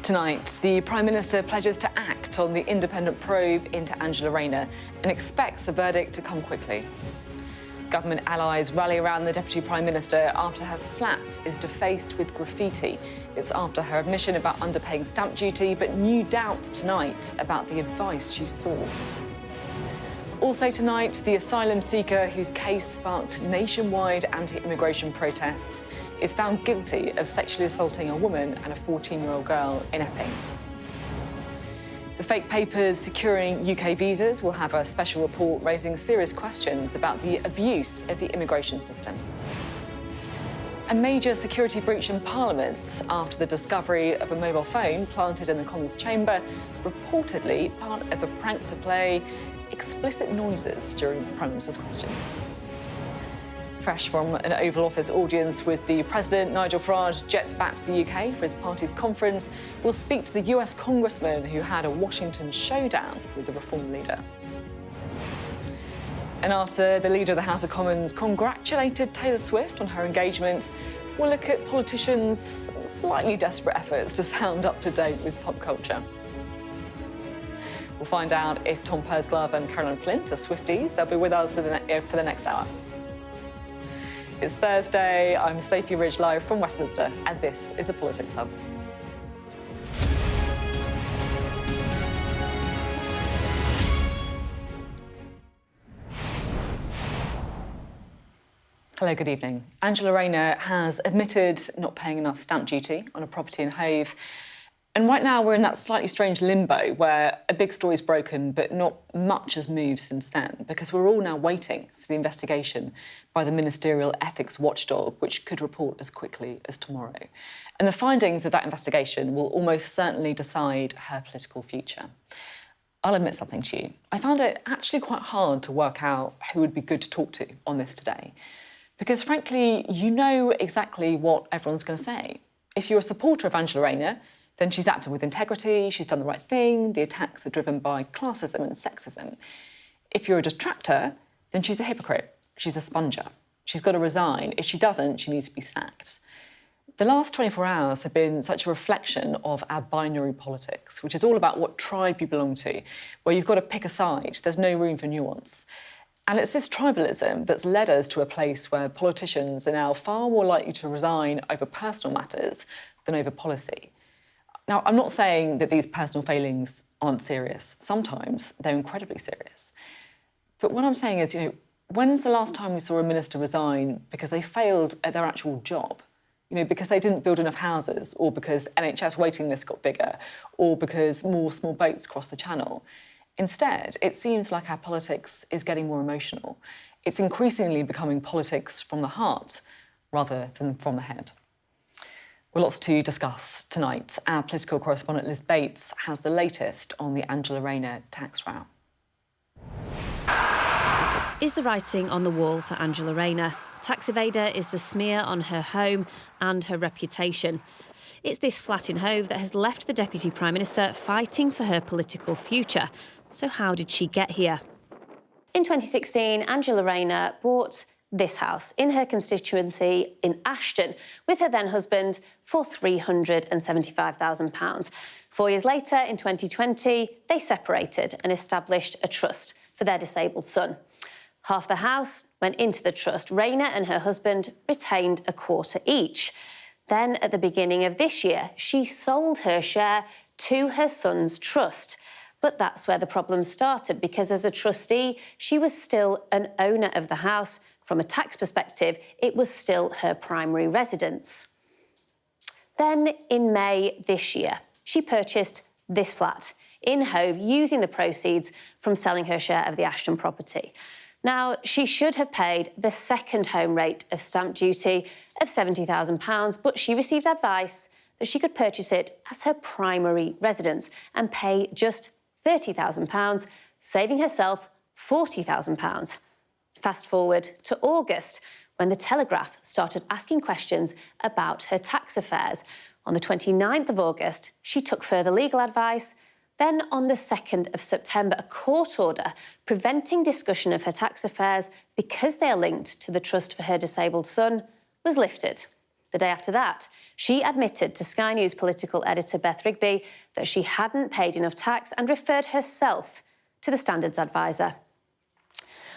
Tonight, the Prime Minister pledges to act on the independent probe into Angela Rayner and expects the verdict to come quickly. Government allies rally around the Deputy Prime Minister after her flat is defaced with graffiti. It's after her admission about underpaying stamp duty, but new doubts tonight about the advice she sought. Also tonight, the asylum seeker whose case sparked nationwide anti-immigration protests is found guilty of sexually assaulting a woman and a 14-year-old girl in Epping. The fake papers securing UK visas will have a special report raising serious questions about the abuse of the immigration system. A major security breach in Parliament after the discovery of a mobile phone planted in the Commons chamber, reportedly part of a prank to play explicit noises during the Prime Minister's questions. Fresh from an Oval Office audience with the President, Nigel Farage jets back to the UK for his party's conference. We'll speak to the US congressman who had a Washington showdown with the Reform leader. And after the leader of the House of Commons congratulated Taylor Swift on her engagement, we'll look at politicians' slightly desperate efforts to sound up to date with pop culture. We'll find out if Tom Pursglove and Caroline Flint are Swifties. They'll be with us for the next hour. It's Thursday. I'm Sophy Ridge live from Westminster, and this is the Politics Hub. Hello, good evening. Angela Rayner has admitted not paying enough stamp duty on a property in Hove. And right now we're in that slightly strange limbo where a big story's broken, but not much has moved since then, because we're all now waiting for the investigation by the Ministerial Ethics Watchdog, which could report as quickly as tomorrow. And the findings of that investigation will almost certainly decide her political future. I'll admit something to you. I found it actually quite hard to work out who would be good to talk to on this today. Because frankly, you know exactly what everyone's going to say. If you're a supporter of Angela Rayner, then she's acted with integrity, she's done the right thing, the attacks are driven by classism and sexism. If you're a detractor, then she's a hypocrite, she's a sponger. She's got to resign. If she doesn't, she needs to be sacked. The last 24 hours have been such a reflection of our binary politics, which is all about what tribe you belong to, where you've got to pick a side, there's no room for nuance. And it's this tribalism that's led us to a place where politicians are now far more likely to resign over personal matters than over policy. Now, I'm not saying that these personal failings aren't serious. Sometimes they're incredibly serious. But what I'm saying is, when's the last time we saw a minister resign because they failed at their actual job? Because they didn't build enough houses, or because NHS waiting lists got bigger, or because more small boats crossed the channel. Instead, it seems like our politics is getting more emotional. It's increasingly becoming politics from the heart rather than from the head. Well, lots to discuss tonight. Our political correspondent Liz Bates has the latest on the Angela Rayner tax row. Is the writing on the wall for Angela Rayner? Tax evader is the smear on her home and her reputation. It's this flat in Hove that has left the Deputy Prime Minister fighting for her political future. So how did she get here? In 2016, Angela Rayner bought this house in her constituency in Ashton with her then husband for £375,000. 4 years later, in 2020, they separated and established a trust for their disabled son. Half the house went into the trust. Rayner and her husband retained a quarter each. Then, at the beginning of this year, she sold her share to her son's trust. But that's where the problem started, because as a trustee, she was still an owner of the house. From a tax perspective, it was still her primary residence. Then, in May this year, she purchased this flat in Hove using the proceeds from selling her share of the Ashton property. Now, she should have paid the second home rate of stamp duty of £70,000, but she received advice that she could purchase it as her primary residence and pay just £30,000, saving herself £40,000. Fast forward to August, when the Telegraph started asking questions about her tax affairs. On the 29th of August, she took further legal advice. Then, on the 2nd of September, a court order preventing discussion of her tax affairs because they are linked to the trust for her disabled son was lifted. The day after that, she admitted to Sky News political editor Beth Rigby that she hadn't paid enough tax and referred herself to the Standards Advisor.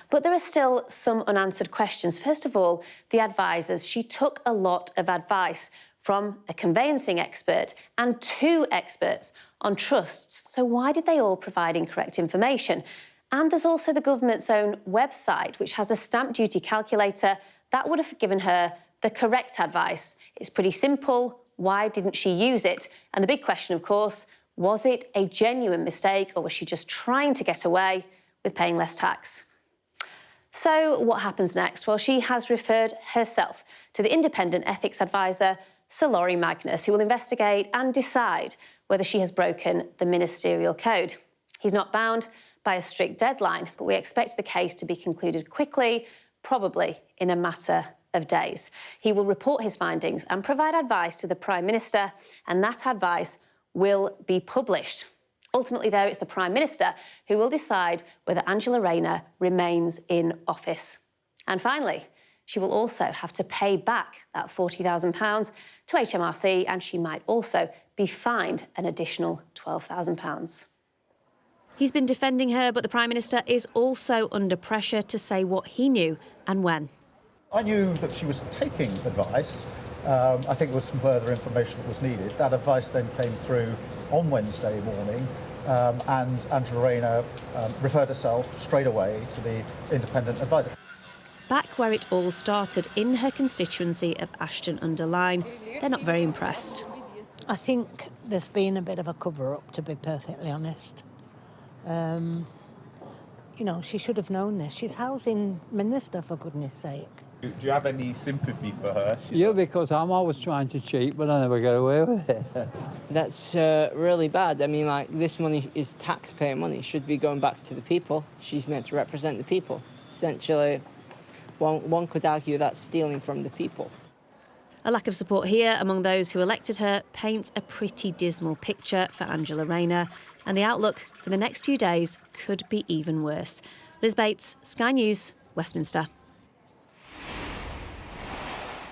But there are still some unanswered questions. First of all, the advisors. She took a lot of advice from a conveyancing expert and 2 experts on trusts. So why did they all provide incorrect information? And there's also the government's own website, which has a stamp duty calculator that would have given her the correct advice. It's pretty simple. Why didn't she use it? And the big question, of course, was it a genuine mistake, or was she just trying to get away with paying less tax? So what happens next? Well, she has referred herself to the independent ethics advisor, Sir Laurie Magnus, who will investigate and decide whether she has broken the ministerial code. He's not bound by a strict deadline, but we expect the case to be concluded quickly, probably in a matter of days. He will report his findings and provide advice to the Prime Minister, and that advice will be published. Ultimately, though, it's the Prime Minister who will decide whether Angela Rayner remains in office. And finally, she will also have to pay back that £40,000 to HMRC, and she might also be fined an additional £12,000. He's been defending her, but the Prime Minister is also under pressure to say what he knew and when. I knew that she was taking advice. I think there was some further information that was needed. That advice then came through on Wednesday morning, and Angela Rayner referred herself straight away to the independent advisor. Back where it all started, in her constituency of Ashton-under-Lyne, they're not very impressed. I think there's been a bit of a cover-up, to be perfectly honest. You know, she should have known this. She's housing minister, for goodness sake. Do you have any sympathy for her? Yeah, because I'm always trying to cheat, but I never get away with it. That's really bad. I mean, like, this money is taxpayer money. It should be going back to the people. She's meant to represent the people. Essentially, one could argue that's stealing from the people. A lack of support here among those who elected her paints a pretty dismal picture for Angela Rayner, and the outlook for the next few days could be even worse. Liz Bates, Sky News, Westminster.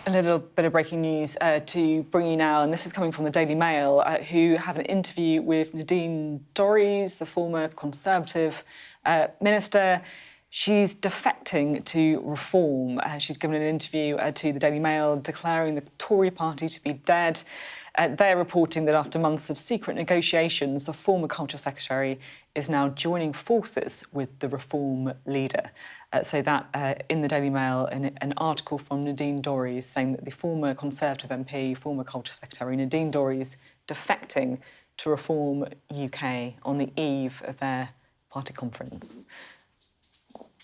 A little bit of breaking news to bring you now, and this is coming from the Daily Mail, who have an interview with Nadine Dorries, the former Conservative minister. She's defecting to reform. She's given an interview to the Daily Mail declaring the Tory party to be dead. They're reporting that after months of secret negotiations, the former Culture Secretary is now joining forces with the Reform leader. So that in the Daily Mail, an article from Nadine Dorries saying that the former Conservative MP, former Culture Secretary Nadine Dorries, defecting to Reform UK on the eve of their party conference.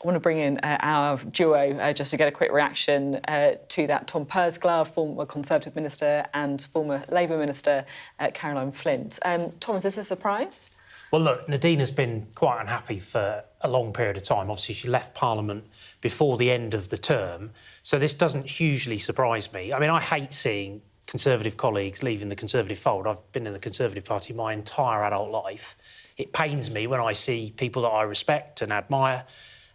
I want to bring in our duo just to get a quick reaction to that. Tom Pursglove, former Conservative Minister, and former Labour Minister Caroline Flint. Tom, is this a surprise? Well, look, Nadine has been quite unhappy for a long period of time. Obviously, she left Parliament before the end of the term, so this doesn't hugely surprise me. I mean, I hate seeing Conservative colleagues leaving the Conservative fold. I've been in the Conservative Party my entire adult life. It pains me when I see people that I respect and admire.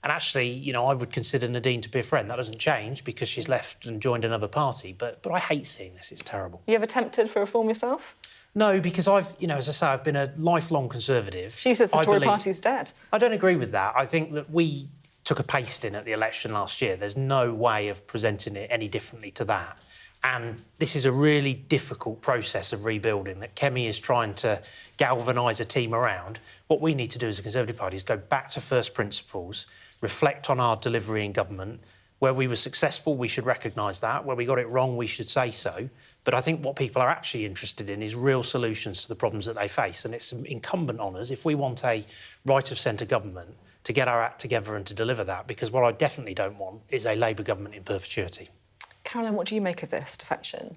And actually, you know, I would consider Nadine to be a friend. That doesn't change because she's left and joined another party. But I hate seeing this. It's terrible. You ever tempted for Reform yourself? No, because I've, you know, as I say, I've been a lifelong Conservative. She says the Tory party's dead. I don't agree with that. I think that we took a pasting at the election last year. There's no way of presenting it any differently to that. And this is a really difficult process of rebuilding that Kemi is trying to galvanise a team around. What we need to do as a Conservative Party is go back to first principles, reflect on our delivery in government. Where we were successful, we should recognise that. Where we got it wrong, we should say so. But I think what people are actually interested in is real solutions to the problems that they face. And it's incumbent on us, if we want a right-of-centre government, to get our act together and to deliver that, because what I definitely don't want is a Labour government in perpetuity. Caroline, what do you make of this defection?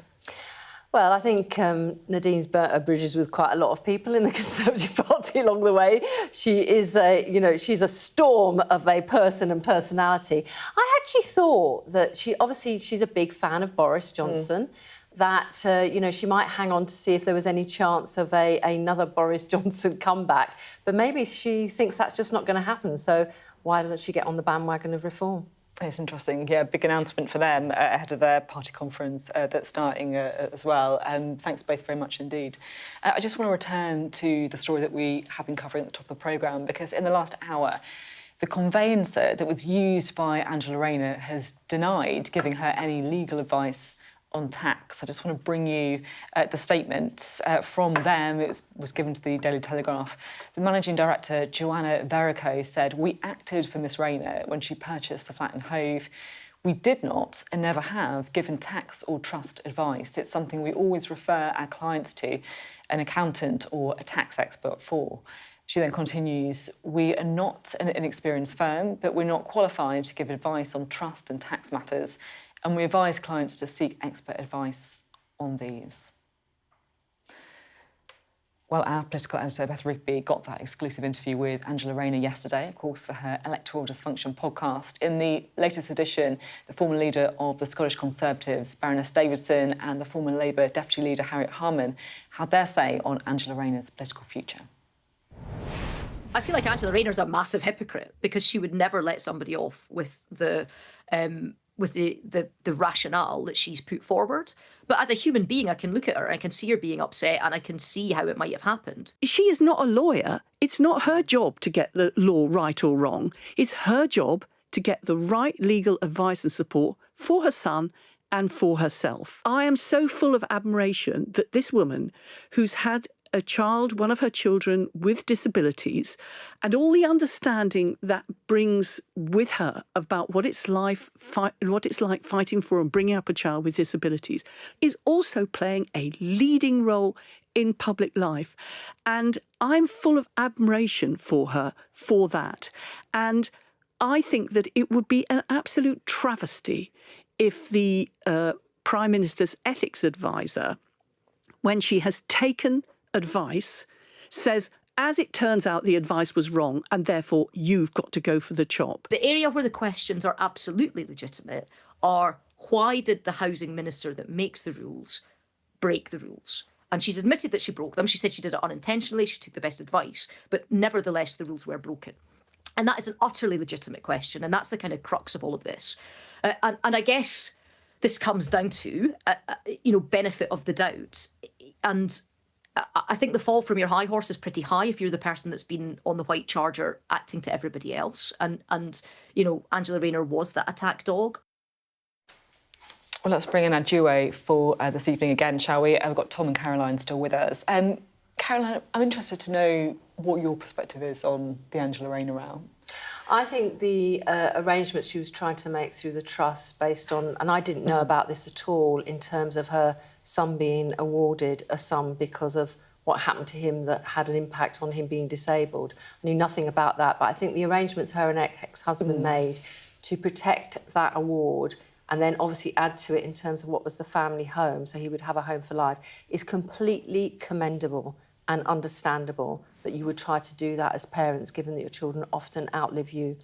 Well, I think Nadine's burnt her bridges with quite a lot of people in the Conservative Party along the way. She is she's a storm of a person and personality. I actually thought that she's a big fan of Boris Johnson. That, she might hang on to see if there was any chance of another Boris Johnson comeback. But maybe she thinks that's just not going to happen. So why doesn't she get on the bandwagon of reform? It's interesting, yeah, big announcement for them ahead of their party conference that's starting as well. Thanks both very much indeed. I just want to return to the story that we have been covering at the top of the programme, because in the last hour, the conveyancer that was used by Angela Rayner has denied giving her any legal advice on tax. I just want to bring you the statement from them. It was given to the Daily Telegraph. The managing director, Joanna Verico, said, "We acted for Miss Rayner when she purchased the flat in Hove. We did not and never have given tax or trust advice. It's something we always refer our clients to an accountant or a tax expert for." She then continues, "We are not an inexperienced firm, but we're not qualified to give advice on trust and tax matters, and we advise clients to seek expert advice on these." Well, our political editor, Beth Rigby, got that exclusive interview with Angela Rayner yesterday, of course, for her Electoral Dysfunction podcast. In the latest edition, the former leader of the Scottish Conservatives, Baroness Davidson, and the former Labour Deputy Leader, Harriet Harman, had their say on Angela Rayner's political future. I feel like Angela Rayner's a massive hypocrite, because she would never let somebody off with the rationale that she's put forward. But as a human being, I can look at her, I can see her being upset, and I can see how it might have happened. She is not a lawyer. It's not her job to get the law right or wrong. It's her job to get the right legal advice and support for her son and for herself. I am so full of admiration that this woman, who's had a child, one of her children with disabilities, and all the understanding that brings with her about what it's like fighting for and bringing up a child with disabilities, is also playing a leading role in public life. And I'm full of admiration for her for that. And I think that it would be an absolute travesty if the Prime Minister's ethics advisor, when she has taken advice, says, as it turns out, the advice was wrong and therefore you've got to go for the chop. The area where the questions are absolutely legitimate are, why did the housing minister that makes the rules break the rules? And she's admitted that she broke them. She said she did it unintentionally, she took the best advice, but nevertheless the rules were broken. And that is an utterly legitimate question, and that's the kind of crux of all of this. And I guess this comes down to, benefit of the doubt. And I think the fall from your high horse is pretty high if you're the person that's been on the white charger acting to everybody else. And Angela Rayner was that attack dog. Well, let's bring in our duo for this evening again, shall we? We've got Tom and Caroline still with us. Caroline, I'm interested to know what your perspective is on the Angela Rayner row. I think the arrangements she was trying to make through the trust based on, and I didn't know about this at all, in terms of her son being awarded a sum because of what happened to him that had an impact on him being disabled. I knew nothing about that, but I think the arrangements her and ex-husband made to protect that award and then obviously add to it in terms of what was the family home, so he would have a home for life, is completely commendable and understandable that you would try to do that as parents, given that your children often outlive you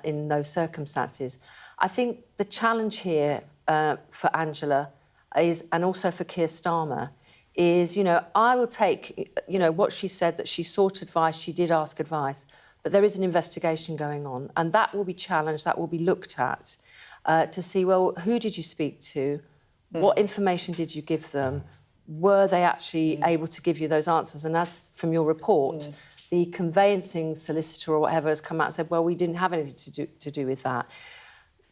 in those circumstances. I think the challenge here for Angela is, and also for Keir Starmer, is, I will take, what she said, that she sought advice, she did ask advice, but there is an investigation going on, and that will be challenged, that will be looked at to see, well, who did you speak to? What information did you give them? Were they actually able to give you those answers? And as from your report, the conveyancing solicitor or whatever has come out and said, well, we didn't have anything to do with that.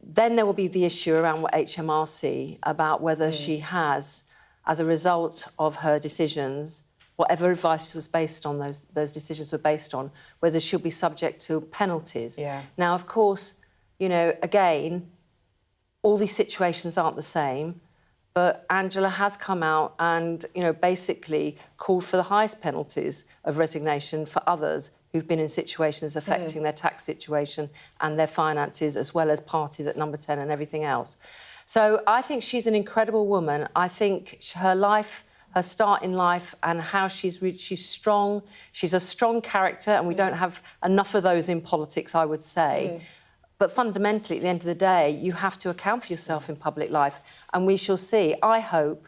Then there will be the issue around what HMRC, about whether she has, as a result of her decisions, whatever advice was based on, those decisions were based on, whether she'll be subject to penalties. Yeah. Now, of course, again, all these situations aren't the same. But Angela has come out and, basically called for the highest penalties of resignation for others who've been in situations affecting their tax situation and their finances, as well as parties at Number 10 and everything else. So I think she's an incredible woman. I think her life, her start in life and how she's strong. She's a strong character, and we don't have enough of those in politics, I would say. But fundamentally, at the end of the day, you have to account for yourself in public life, and we shall see. I hope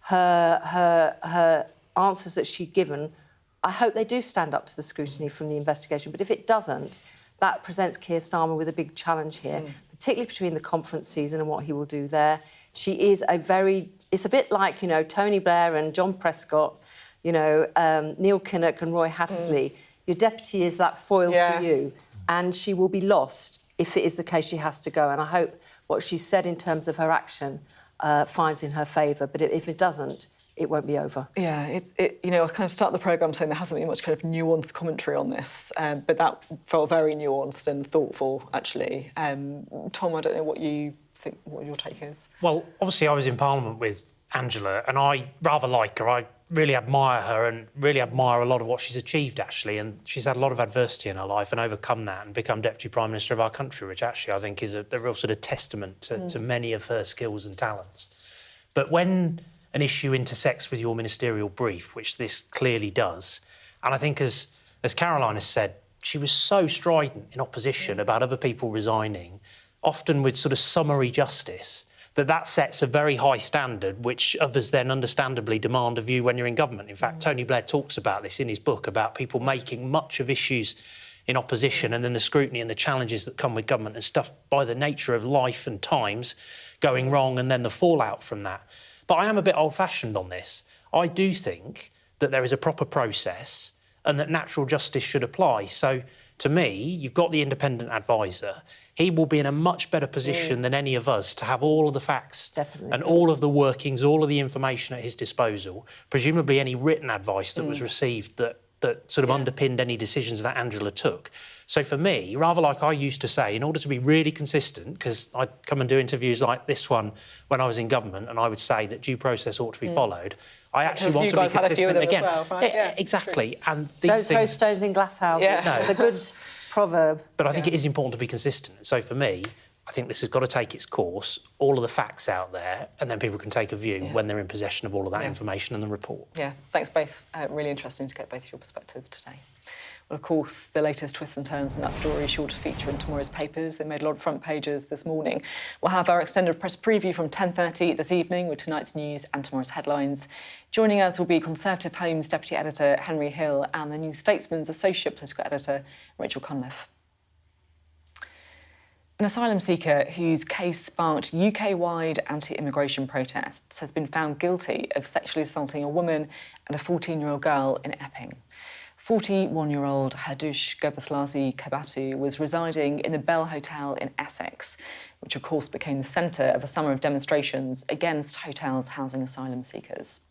her answers that she's given, I hope they do stand up to the scrutiny from the investigation. But if it doesn't, that presents Keir Starmer with a big challenge here, particularly between the conference season and what he will do there. She is it's a bit like, Tony Blair and John Prescott, Neil Kinnock and Roy Hattersley. Your deputy is that foil to you, and she will be lost if it is the case she has to go. And I hope what she said in terms of her action finds in her favour. But if it doesn't, it won't be over. Yeah, I kind of start the programme saying there hasn't been much kind of nuanced commentary on this, but that felt very nuanced and thoughtful, actually. Tom, I don't know what you think, what your take is. Well, obviously I was in Parliament with Angela and I rather like her. I really admire her and really admire a lot of what she's achieved, actually, and she's had a lot of adversity in her life and overcome that and become Deputy Prime Minister of our country, which actually I think is a real sort of testament to many of her skills and talents. But when an issue intersects with your ministerial brief, which this clearly does, and I think as Caroline has said, she was so strident in opposition about other people resigning, often with sort of summary justice, that sets a very high standard, which others then understandably demand of you when you're in government. In fact, Tony Blair talks about this in his book, about people making much of issues in opposition and then the scrutiny and the challenges that come with government and stuff by the nature of life and times going wrong and then the fallout from that. But I am a bit old-fashioned on this. I do think that there is a proper process and that natural justice should apply. So, to me, you've got the independent advisor. He will be in a much better position than any of us to have all of the facts and all of the workings, all of the information at his disposal, presumably any written advice that was received that sort of underpinned any decisions that Angela took. So for me, rather like I used to say, in order to be really consistent, because I'd come and do interviews like this one when I was in government and I would say that due process ought to be followed, I actually want to be consistent again. Well, right? Yeah, exactly. And these Don't throw things... stones in glass houses. Yeah. No. It's a good proverb. But I think it is important to be consistent. So for me, I think this has got to take its course, all of the facts out there, and then people can take a view when they're in possession of all of that information and the report. Yeah, thanks both. Really interesting to get both your perspectives today. Well, of course, the latest twists and turns in that story is sure to feature in tomorrow's papers. It made a lot of front pages this morning. We'll have our extended press preview from 10:30 this evening with tonight's news and tomorrow's headlines. Joining us will be Conservative Home's Deputy Editor Henry Hill and the New Statesman's Associate Political Editor Rachel Conliffe. An asylum seeker whose case sparked UK-wide anti-immigration protests has been found guilty of sexually assaulting a woman and a 14-year-old girl in Epping. 41-year-old Hadush Gebrselassie Kabatu was residing in the Bell Hotel in Essex, which of course became the centre of a summer of demonstrations against hotels housing asylum seekers.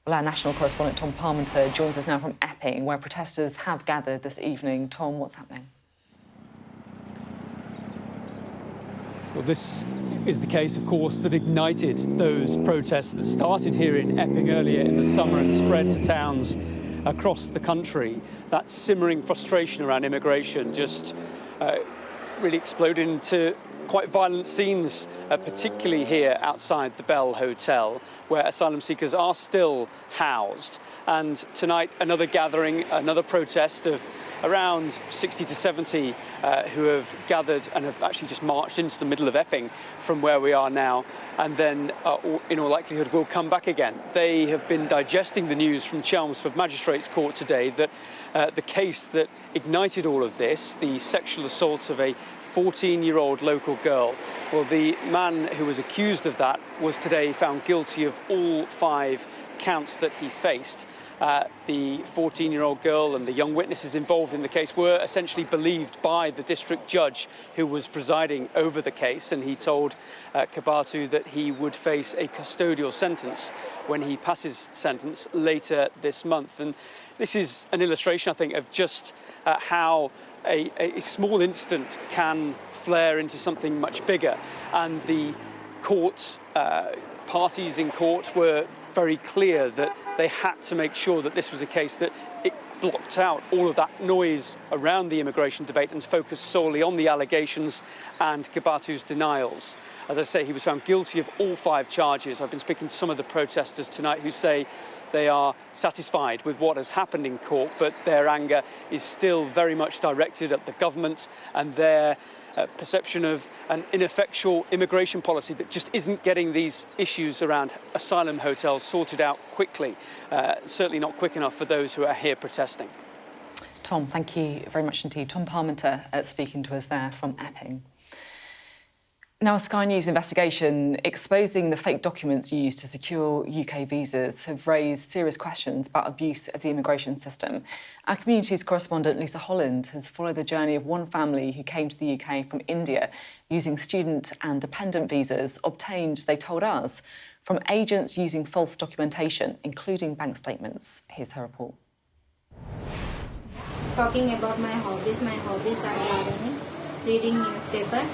Well, our national correspondent Tom Parmenter joins us now from Epping, where protesters have gathered this evening. Tom, what's happening? Well, this is the case, of course, that ignited those protests that started here in Epping earlier in the summer and spread to towns across the country. That simmering frustration around immigration just really exploded into quite violent scenes, particularly here outside the Bell Hotel, where asylum seekers are still housed. And tonight, another gathering, another protest of around 60 to 70 who have gathered and have actually just marched into the middle of Epping from where we are now, and then in all likelihood will come back again. They have been digesting the news from Chelmsford Magistrates Court today that the case that ignited all of this, the sexual assault of a 14-year-old local girl, well, the man who was accused of that was today found guilty of all 5 counts that he faced. The 14-year-old girl and the young witnesses involved in the case were essentially believed by the district judge who was presiding over the case, and he told Kabatu that he would face a custodial sentence when he passes sentence later this month. And this is an illustration, I think, of just how a small incident can flare into something much bigger. And the court, parties in court were very clear that they had to make sure that this was a case that it blocked out all of that noise around the immigration debate and focused solely on the allegations and Kabatu's denials. As I say, he was found guilty of all 5 charges. I've been speaking to some of the protesters tonight who say they are satisfied with what has happened in court, but their anger is still very much directed at the government and their perception of an ineffectual immigration policy that just isn't getting these issues around asylum hotels sorted out quickly. Certainly not quick enough for those who are here protesting. Tom, thank you very much indeed. Tom Parmenter speaking to us there from Epping. Now, a Sky News investigation exposing the fake documents used to secure UK visas have raised serious questions about abuse of the immigration system. Our communities correspondent Lisa Holland has followed the journey of one family who came to the UK from India using student and dependent visas obtained, they told us, from agents using false documentation, including bank statements. Here's her report. Talking about my hobbies are gardening, reading newspaper,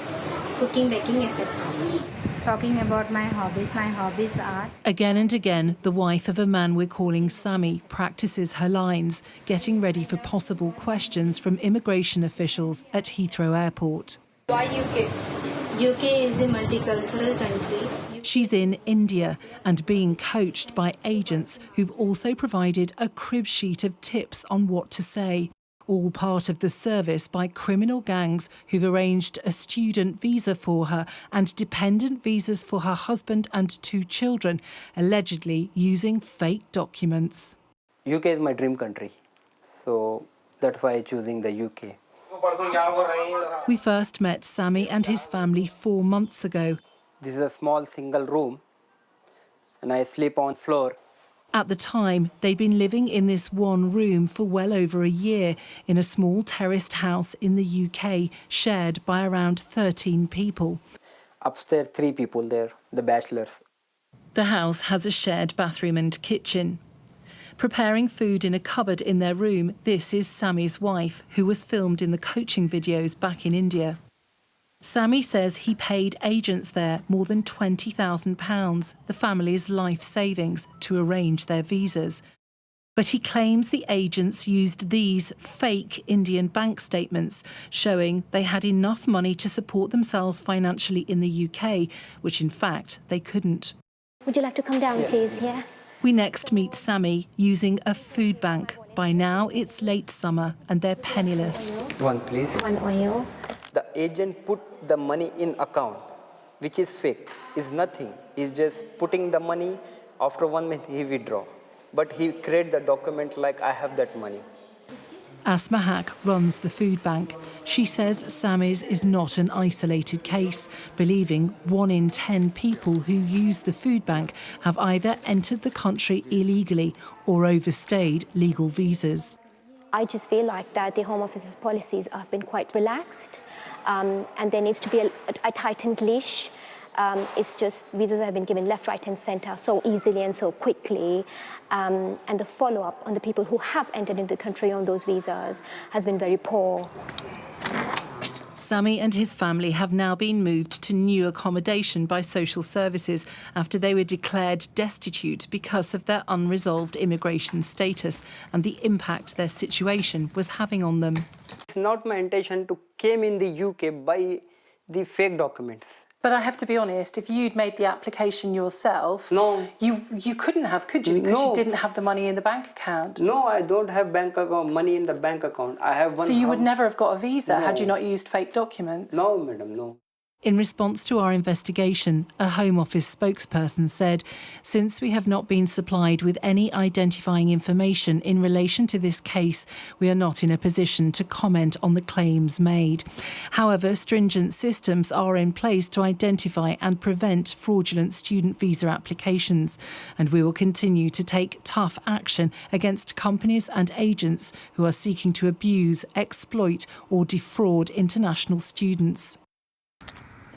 cooking, baking, etc. Talking about my hobbies are... Again and again, the wife of a man we're calling Sammy practices her lines, getting ready for possible questions from immigration officials at Heathrow Airport. Why UK? UK is a multicultural country. She's in India and being coached by agents who've also provided a crib sheet of tips on what to say. All part of the service by criminal gangs who've arranged a student visa for her and dependent visas for her husband and 2 children, allegedly using fake documents. UK is my dream country, so that's why I'm choosing the UK. We first met Sammy and his family 4 months ago. This is a small single room and I sleep on floor. At the time, they'd been living in this one room for well over a year in a small terraced house in the UK, shared by around 13 people. Upstairs, 3 people there, the bachelors. The house has a shared bathroom and kitchen. Preparing food in a cupboard in their room, this is Sammy's wife, who was filmed in the coaching videos back in India. Sammy says he paid agents there more than £20,000, the family's life savings, to arrange their visas. But he claims the agents used these fake Indian bank statements, showing they had enough money to support themselves financially in the UK, which in fact they couldn't. Would you like to come down, please? Yeah. We next meet Sammy using a food bank. By now it's late summer and they're penniless. One, please. One oil. The agent put the money in account, which is fake. It's nothing. He's just putting the money. After 1 month, he withdraw. But he create the document like I have that money. Asma Haq runs the food bank. She says Sammy's is not an isolated case, believing 1 in 10 people who use the food bank have either entered the country illegally or overstayed legal visas. I just feel like that the Home Office's policies have been quite relaxed, and there needs to be a tightened leash. It's just visas have been given left, right and centre so easily and so quickly, and the follow-up on the people who have entered into the country on those visas has been very poor. Sammy and his family have now been moved to new accommodation by social services after they were declared destitute because of their unresolved immigration status and the impact their situation was having on them. It's not my intention to came in the UK by the fake documents. But I have to be honest, if you'd made the application yourself, no, you couldn't have, could you? Because no. You didn't have the money in the bank account. No, I don't have bank account, money in the bank account. I have one. So you would never have got a visa No. had you not used fake documents? No, madam, no. In response to our investigation, a Home Office spokesperson said, "Since we have not been supplied with any identifying information in relation to this case, we are not in a position to comment on the claims made. However, stringent systems are in place to identify and prevent fraudulent student visa applications, and we will continue to take tough action against companies and agents who are seeking to abuse, exploit or defraud international students."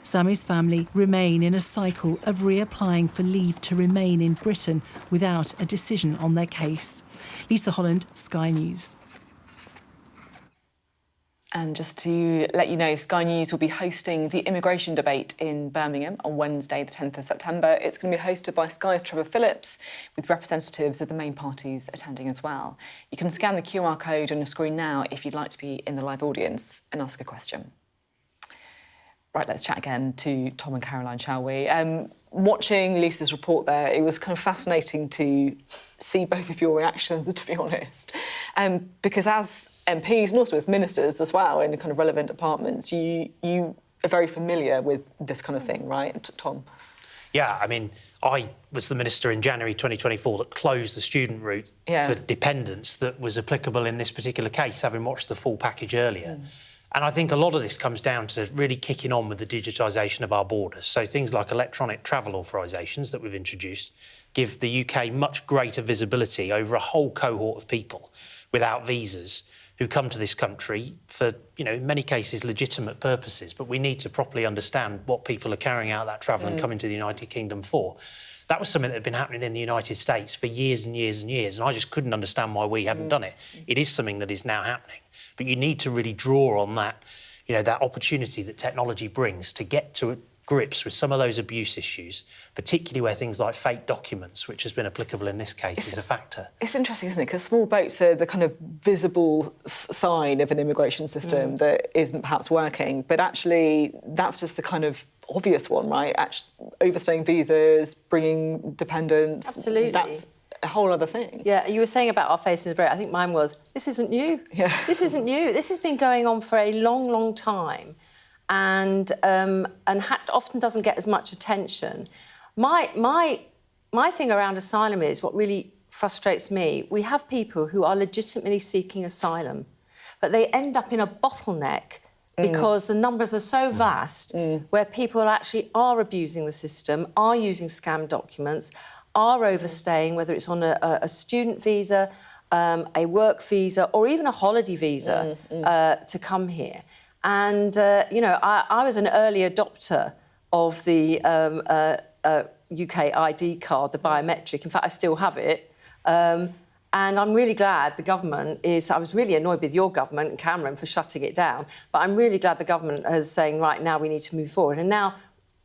Sammy's family remain in a cycle of reapplying for leave to remain in Britain without a decision on their case. Lisa Holland, Sky News. And just to let you know, Sky News will be hosting the immigration debate in Birmingham on Wednesday, the 10th of September. It's going to be hosted by Sky's Trevor Phillips, with representatives of the main parties attending as well. You can scan the QR code on your screen now if you'd like to be in the live audience and ask a question. Right, let's chat again to Tom and Caroline, shall we? Watching Lisa's report there, it was kind of fascinating to see both of your reactions, to be honest. Because as MPs and also as ministers as well in kind of relevant departments, you are very familiar with this kind of thing, right, Tom? Yeah, I mean, I was the minister in January 2024 that closed the student route for dependents that was applicable in this particular case, having watched the full package earlier. And I think a lot of this comes down to really kicking on with the digitisation of our borders. So things like electronic travel authorisations that we've introduced give the UK much greater visibility over a whole cohort of people without visas who come to this country for, in many cases, legitimate purposes. But we need to properly understand what people are carrying out that travel and coming to the United Kingdom for. That was something that had been happening in the United States for years and years and years, and I just couldn't understand why we hadn't done it. It is something that is now happening, but you need to really draw on that, that opportunity that technology brings to get to grips with some of those abuse issues, particularly where things like fake documents, which has been applicable in this case, is a factor. It's interesting, isn't it? Because small boats are the kind of visible sign of an immigration system that isn't perhaps working, but actually that's just the kind of obvious one, right? Overstaying visas, bringing dependents. Absolutely. That's a whole other thing. Yeah, you were saying about our faces, I think mine was, this isn't new. Yeah. This isn't new. This has been going on for a long, long time. And often doesn't get as much attention. My thing around asylum is what really frustrates me. We have people who are legitimately seeking asylum, but they end up in a bottleneck because the numbers are so vast where people actually are abusing the system, are using scam documents, are overstaying, whether it's on a student visa, a work visa, or even a holiday visa to come here. And, I was an early adopter of the UK ID card, the biometric. In fact, I still have it. And I'm really glad the government I was really annoyed with your government and Cameron for shutting it down, but I'm really glad the government is saying, right, now we need to move forward. And now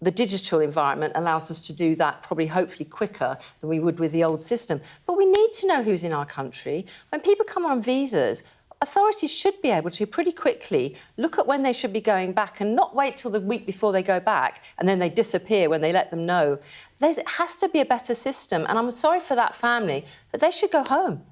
the digital environment allows us to do that probably hopefully quicker than we would with the old system. But we need to know who's in our country. When people come on visas, authorities should be able to pretty quickly look at when they should be going back and not wait till the week before they go back and then they disappear when they let them know. There has to be a better system, and I'm sorry for that family, but they should go home.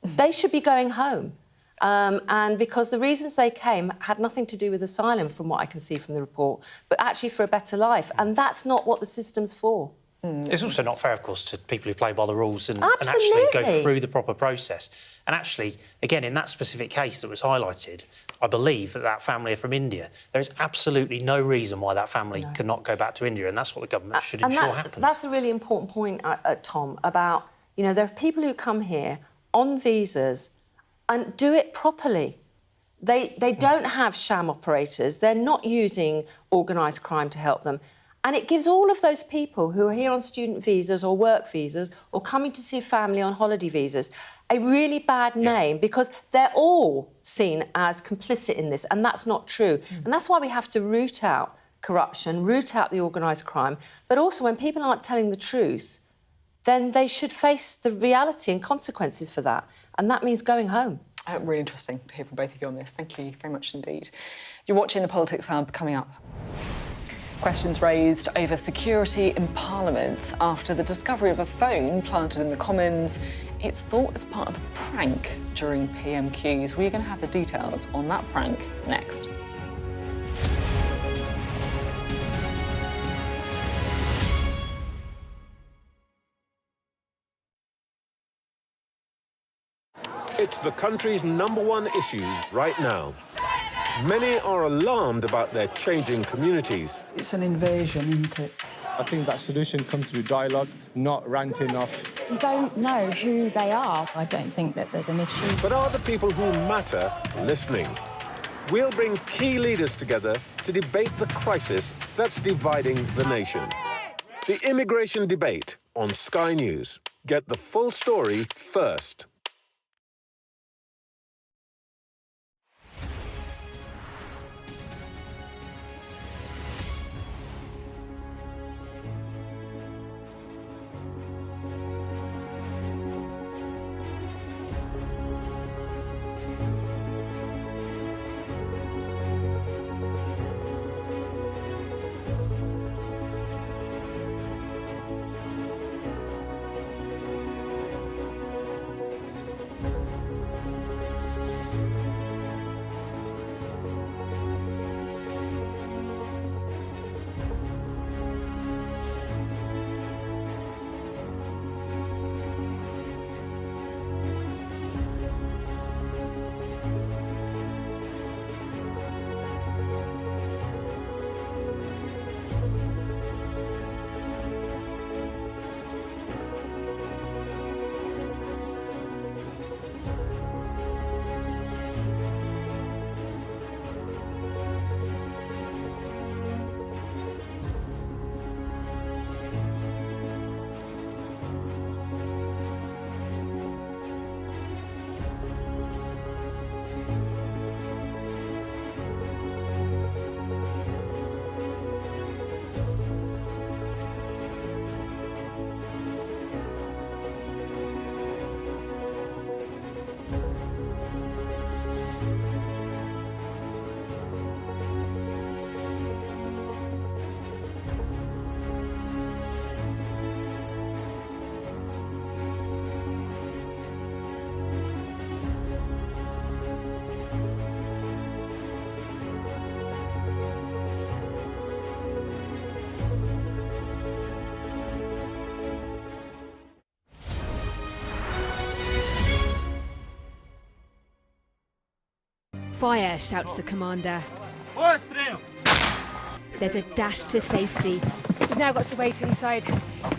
They should be going home. And because the reasons they came had nothing to do with asylum, from what I can see from the report, but actually for a better life, and that's not what the system's for. It's also not fair, of course, to people who play by the rules and actually go through the proper process. And actually, again, in that specific case that was highlighted, I believe that family are from India. There is absolutely no reason why that family cannot go back to India, and that's what the government should ensure happens. That's a really important point, Tom, about, there are people who come here on visas and do it properly. They don't have sham operators. They're not using organised crime to help them. And it gives all of those people who are here on student visas or work visas or coming to see family on holiday visas a really bad name because they're all seen as complicit in this, and that's not true. And that's why we have to root out corruption, root out the organised crime, but also when people aren't telling the truth, then they should face the reality and consequences for that, and that means going home. Really interesting to hear from both of you on this. Thank you very much indeed. You're watching the Politics Hub. Coming up, questions raised over security in Parliament after the discovery of a phone planted in the Commons. It's thought as part of a prank during PMQs. We're going to have the details on that prank next. It's the country's #1 issue right now. Many are alarmed about their changing communities. It's an invasion, isn't it? I think that solution comes through dialogue, not ranting off. We don't know who they are. I don't think that there's an issue. But are the people who matter listening? We'll bring key leaders together to debate the crisis that's dividing the nation. The immigration debate on Sky News. Get the full story first. Fire, shouts the commander. There's a dash to safety. We've now got to wait inside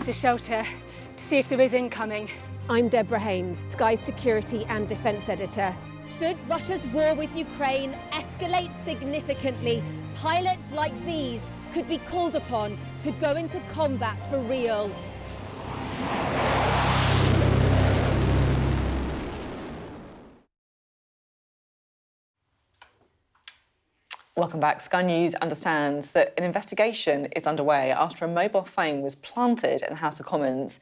the shelter to see if there is incoming. I'm Deborah Hames, Sky's security and defence editor. Should Russia's war with Ukraine escalate significantly, pilots like these could be called upon to go into combat for real. Welcome back. Sky News understands that an investigation is underway after a mobile phone was planted in the House of Commons,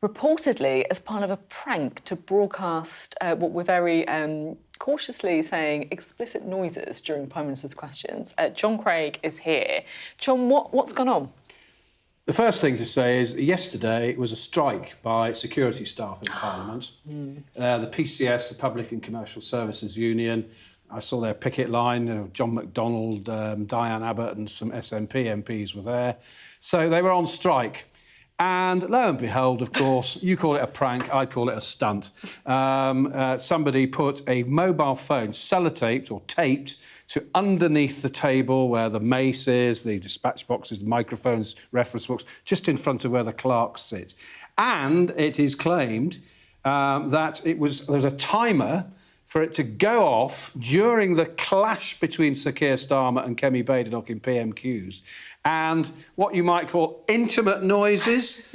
reportedly as part of a prank to broadcast what we're very cautiously saying explicit noises during Prime Minister's questions. John Craig is here. John, what's gone on? The first thing to say is yesterday was a strike by security staff in Parliament. The PCS, the Public and Commercial Services Union, I saw their picket line. John McDonnell, Diane Abbott and some SNP MPs were there. So they were on strike. And lo and behold, of course, you call it a prank, I'd call it a stunt. Somebody put a mobile phone sellotaped or taped to underneath the table where the mace is, the dispatch boxes, the microphones, reference books, just in front of where the clerks sit. And it is claimed that there was a timer for it to go off during the clash between Sir Keir Starmer and Kemi Badenoch in PMQs. And what you might call intimate noises,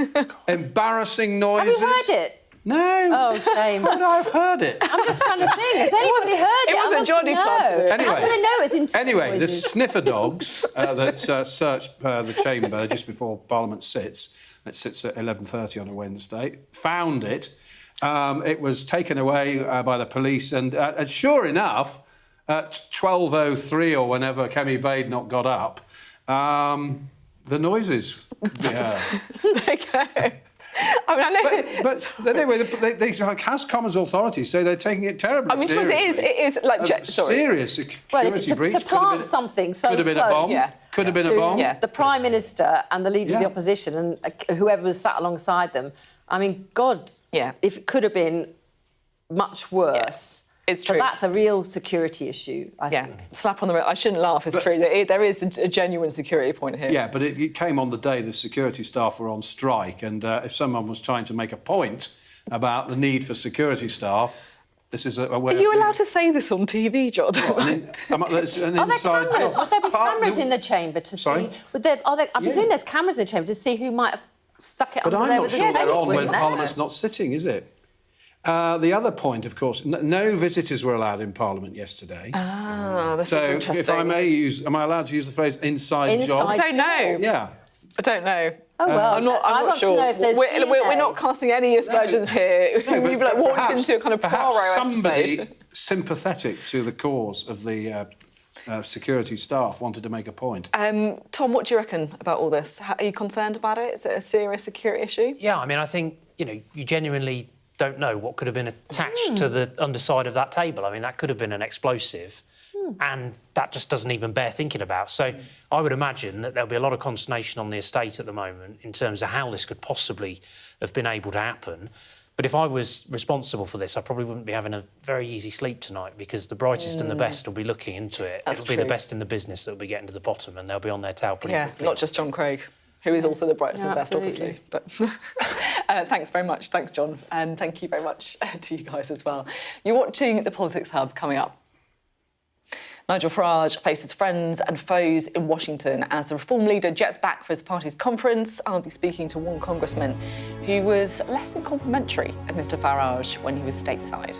embarrassing noises. Have you heard it? No. Oh, shame. How would I have heard it? I'm just trying to think. Has anybody heard it? It wasn't Johnny planted it. Anyway, How do they know it's intimate Anyway, the noises? sniffer dogs that searched the chamber just before Parliament sits, it sits at 11:30 on a Wednesday, found it. It was taken away by the police, and sure enough, at 12:03 or whenever Kemi Badenoch got up, the noises could be heard. Okay. I mean, I know. But anyway, the House Commons authorities say they're taking it terribly I mean, suppose seriously. it is like serious security Well, if breach. to plant something so could have been close a bomb. Could have been a bomb. the Prime Minister and the Leader of the Opposition and whoever was sat alongside them. I mean, God, if it could have been much worse. It's true. But that's a real security issue, I think. Slap on the wrist. I shouldn't laugh. It's true. There is a genuine security point here. Yeah, but it came on the day the security staff were on strike, and if someone was trying to make a point about the need for security staff, this is a way. Are you allowed to say this on TV, John? Are there cameras? Would there be cameras in the chamber to see? I presume there's cameras in the chamber to see who might have stuck it But under I'm there not with sure the they're tapes, on when wouldn't there? Parliament's not sitting, is it? The other point, of course, no visitors were allowed in Parliament yesterday. This so is interesting. if I may am I allowed to use the phrase inside job? I don't know. Yeah. I don't know. Oh, well, I'm not sure. to know if there's we're not casting any aspersions here. No, We've but walked perhaps- into a kind of perhaps Poirot somebody episode. sympathetic to the cause of the security staff wanted to make a point. Tom, what do you reckon about all this? Are you concerned about it? Is it a serious security issue? Yeah, I mean, I think, you genuinely don't know what could have been attached to the underside of that table. I mean, that could have been an explosive, and that just doesn't even bear thinking about. So I would imagine that there'll be a lot of consternation on the estate at the moment in terms of how this could possibly have been able to happen. But if I was responsible for this, I probably wouldn't be having a very easy sleep tonight, because the brightest and the best will be looking into it. That's It'll be the true. best in the business that will be getting to the bottom, and they'll be on their tail pretty quickly. Not just John Craig, who is also the brightest and the best, absolutely. obviously. But thanks very much. Thanks, John. And thank you very much to you guys as well. You're watching the Politics Hub. Coming up, Nigel Farage faces friends and foes in Washington as the Reform leader jets back for his party's conference. I'll be speaking to one congressman who was less than complimentary of Mr Farage when he was stateside.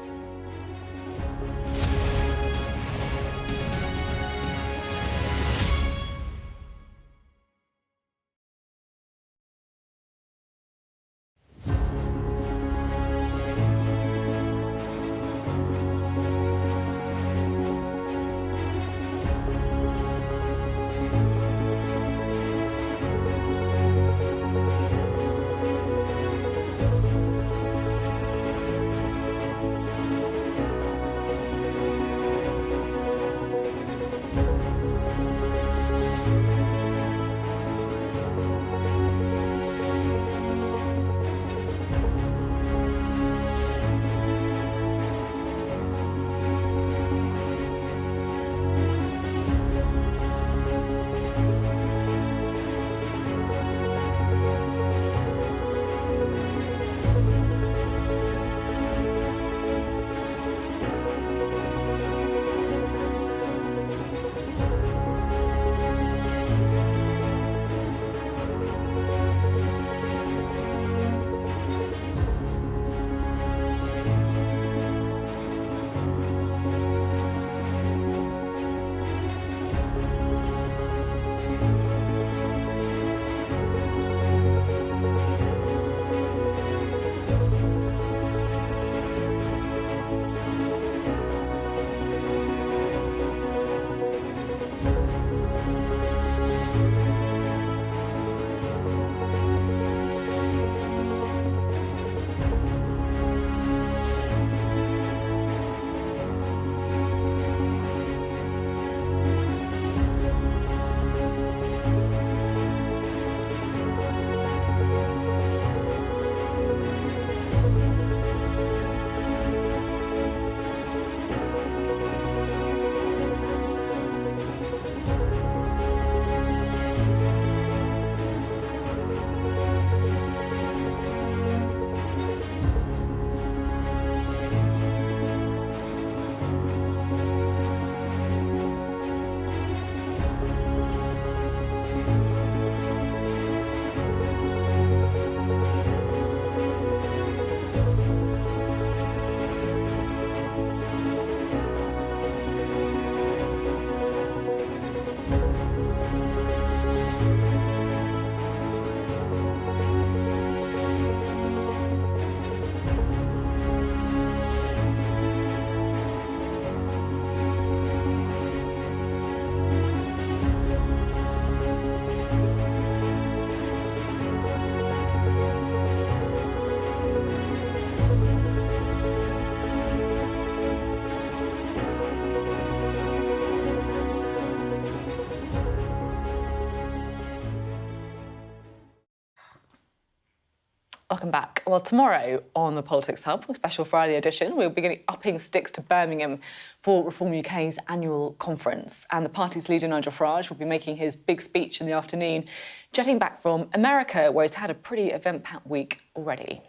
welcome back. Well, tomorrow on the Politics Hub, a special Friday edition, we'll be upping sticks to Birmingham for Reform UK's annual conference. And the party's leader, Nigel Farage, will be making his big speech in the afternoon, jetting back from America, where he's had a pretty event-packed week already.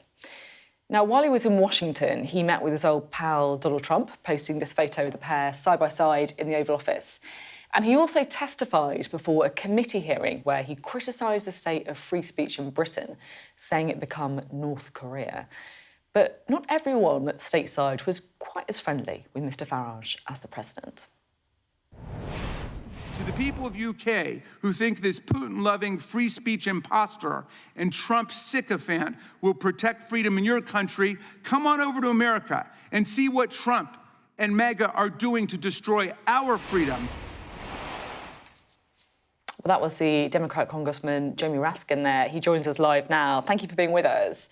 Now, while he was in Washington, he met with his old pal Donald Trump, posting this photo of the pair side by side in the Oval Office. And he also testified before a committee hearing where he criticised the state of free speech in Britain, saying it become North Korea. But not everyone stateside was quite as friendly with Mr Farage as the president. To the people of UK who think this Putin-loving free speech imposter and Trump sycophant will protect freedom in your country, come on over to America and see what Trump and MAGA are doing to destroy our freedom. Well, that was the Democrat Congressman Jamie Raskin there. He joins us live now. Thank you for being with us.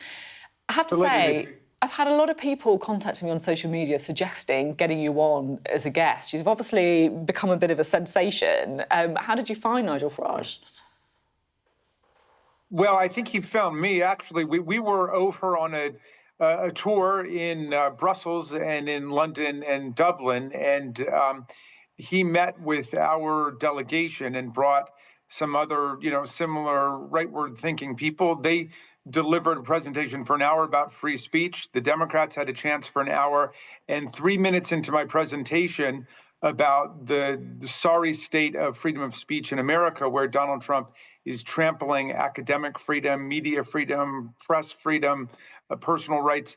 I have to say, I've had a lot of people contacting me on social media suggesting getting you on as a guest. You've obviously become a bit of a sensation. How did you find Nigel Farage? Well, I think he found me. Actually, we were over on a tour in Brussels and in London and Dublin, and he met with our delegation and brought some other, similar rightward thinking people. They delivered a presentation for an hour about free speech. The Democrats had a chance for an hour, and 3 minutes into my presentation about the sorry state of freedom of speech in America, where Donald Trump is trampling academic freedom, media freedom, press freedom, personal rights,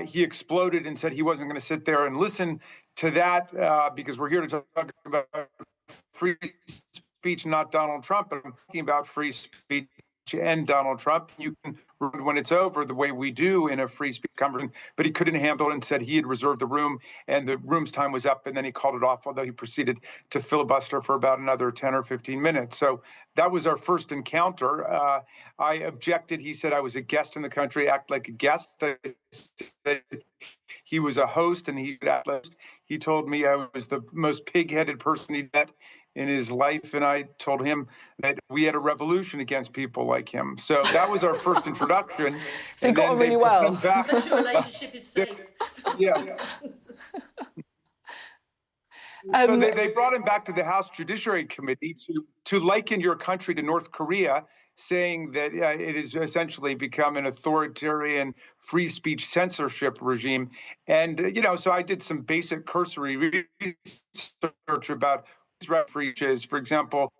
he exploded and said he wasn't going to sit there and listen to that because we're here to talk about free speech, not Donald Trump. But I'm talking about free speech and Donald Trump. You can, when it's over, the way we do in a free speech conversation, but he couldn't handle it and said he had reserved the room and the room's time was up, and then he called it off, although he proceeded to filibuster for about another 10 or 15 minutes. So that was our first encounter. I objected. He said I was a guest in the country, act like a guest. I said he was a host and he told me I was the most pig-headed person he'd met in his life, and I told him that we had a revolution against people like him. So that was our first introduction. So you got on really well. Special relationship is safe. Yes. So they brought him back to the House Judiciary Committee to liken your country to North Korea, saying that it has essentially become an authoritarian free speech censorship regime. And, so I did some basic cursory research about breaches, for example,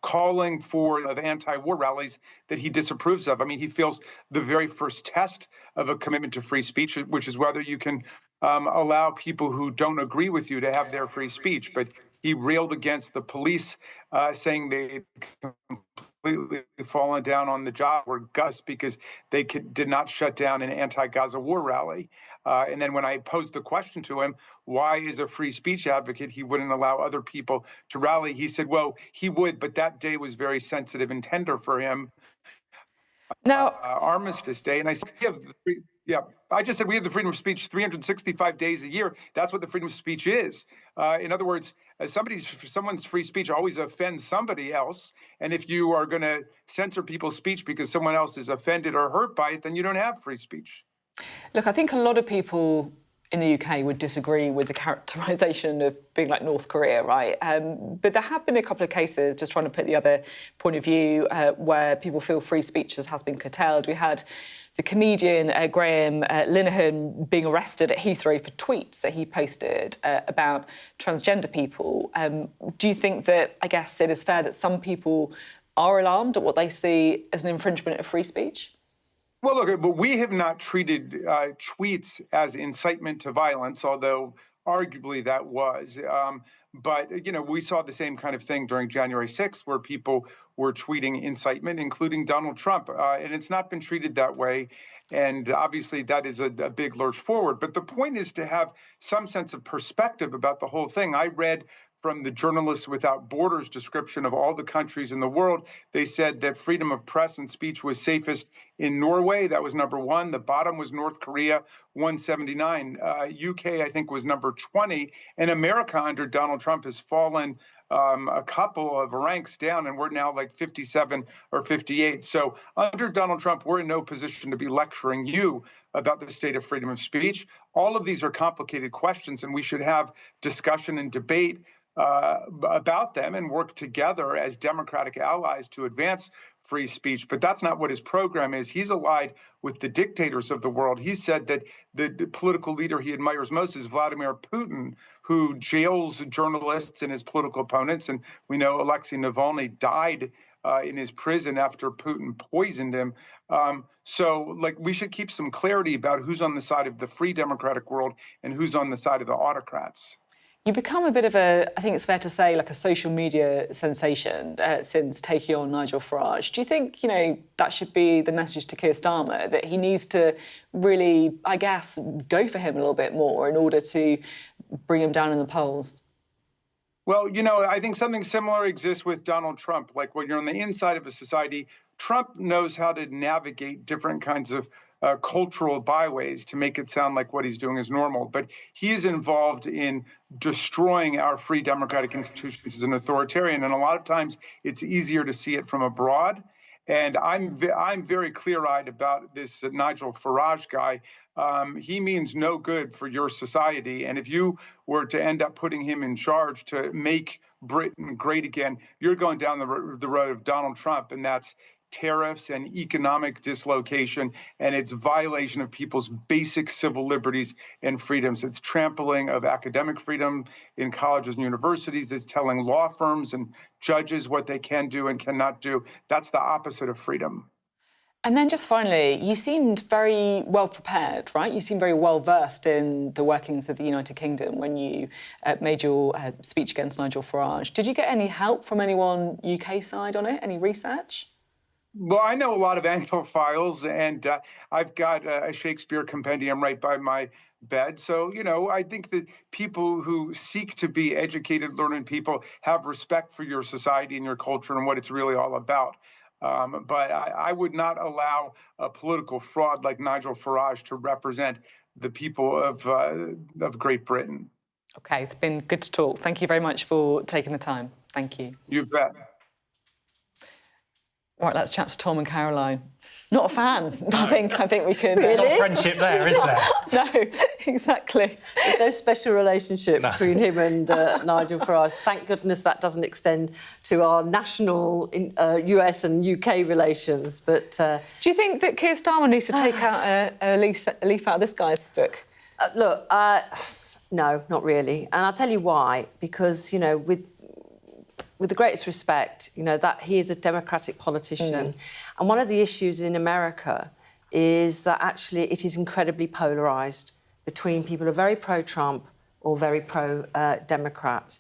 calling for the anti-war rallies that he disapproves of. I mean, he feels the very first test of a commitment to free speech, which is whether you can allow people who don't agree with you to have their free speech. But he railed against the police, saying they completely fallen down on the job were Gus because they did not shut down an anti-Gaza war rally. And then when I posed the question to him, why is a free speech advocate, he wouldn't allow other people to rally? He said, well, he would, but that day was very sensitive and tender for him. Now, Armistice Day. And I said, I just said we have the freedom of speech 365 days a year. That's what the freedom of speech is. In other words, someone's free speech always offends somebody else. And if you are going to censor people's speech because someone else is offended or hurt by it, then you don't have free speech. Look, I think a lot of people in the UK would disagree with the characterisation of being like North Korea, right? But there have been a couple of cases, just trying to put the other point of view, where people feel free speech has been curtailed. We had the comedian Graham Linehan being arrested at Heathrow for tweets that he posted about transgender people. Do you think that, I guess, it is fair that some people are alarmed at what they see as an infringement of free speech? Well, look, but we have not treated tweets as incitement to violence, although arguably that was. But, we saw the same kind of thing during January 6th, where people were tweeting incitement, including Donald Trump. And it's not been treated that way. And obviously that is a big lurch forward. But the point is to have some sense of perspective about the whole thing. I read from the Journalists Without Borders description of all the countries in the world. They said that freedom of press and speech was safest in Norway. That was number 1. The bottom was North Korea, 179. UK, I think, was number 20. And America under Donald Trump has fallen a couple of ranks down, and we're now like 57 or 58. So under Donald Trump, we're in no position to be lecturing you about the state of freedom of speech. All of these are complicated questions, and we should have discussion and debate about them and work together as democratic allies to advance free speech. But that's not what his program is. He's allied with the dictators of the world. He said that the political leader he admires most is Vladimir Putin, who jails journalists and his political opponents. And we know Alexei Navalny died in his prison after Putin poisoned him. So we should keep some clarity about who's on the side of the free democratic world and who's on the side of the autocrats. You become a bit of I think it's fair to say, like a social media sensation since taking on Nigel Farage. Do you think, that should be the message to Keir Starmer, that he needs to really, I guess, go for him a little bit more in order to bring him down in the polls? Well, I think something similar exists with Donald Trump. Like when you're on the inside of a society, Trump knows how to navigate different kinds of cultural byways to make it sound like what he's doing is normal. But he is involved in destroying our free democratic institutions as an authoritarian. And a lot of times it's easier to see it from abroad. And I'm very clear-eyed about this Nigel Farage guy. He means no good for your society. And if you were to end up putting him in charge to make Britain great again, you're going down the road of Donald Trump, and that's tariffs and economic dislocation, and it's violation of people's basic civil liberties and freedoms. It's trampling of academic freedom in colleges and universities. It's telling law firms and judges what they can do and cannot do. That's the opposite of freedom. And then just finally, you seemed very well prepared, right? You seemed very well versed in the workings of the United Kingdom when you made your speech against Nigel Farage. Did you get any help from anyone UK side on it? Any research? Well, I know a lot of Anglophiles, and I've got a Shakespeare compendium right by my bed. So, I think that people who seek to be educated, learned people have respect for your society and your culture and what it's really all about. But I would not allow a political fraud like Nigel Farage to represent the people of Great Britain. OK, it's been good to talk. Thank you very much for taking the time. Thank you. You bet. Right, let's chat to Tom and Caroline. Not a fan. I think we can. There's not friendship there, is there? No, exactly. There's no special relationship between him and Nigel Farage. Thank goodness that doesn't extend to our national US and UK relations. But do you think that Keir Starmer needs to take out a leaf out of this guy's book? Look, no, not really. And I'll tell you why. Because, with the greatest respect, that he is a democratic politician. And one of the issues in America is that actually it is incredibly polarised between people who are very pro-Trump or very pro-Democrat.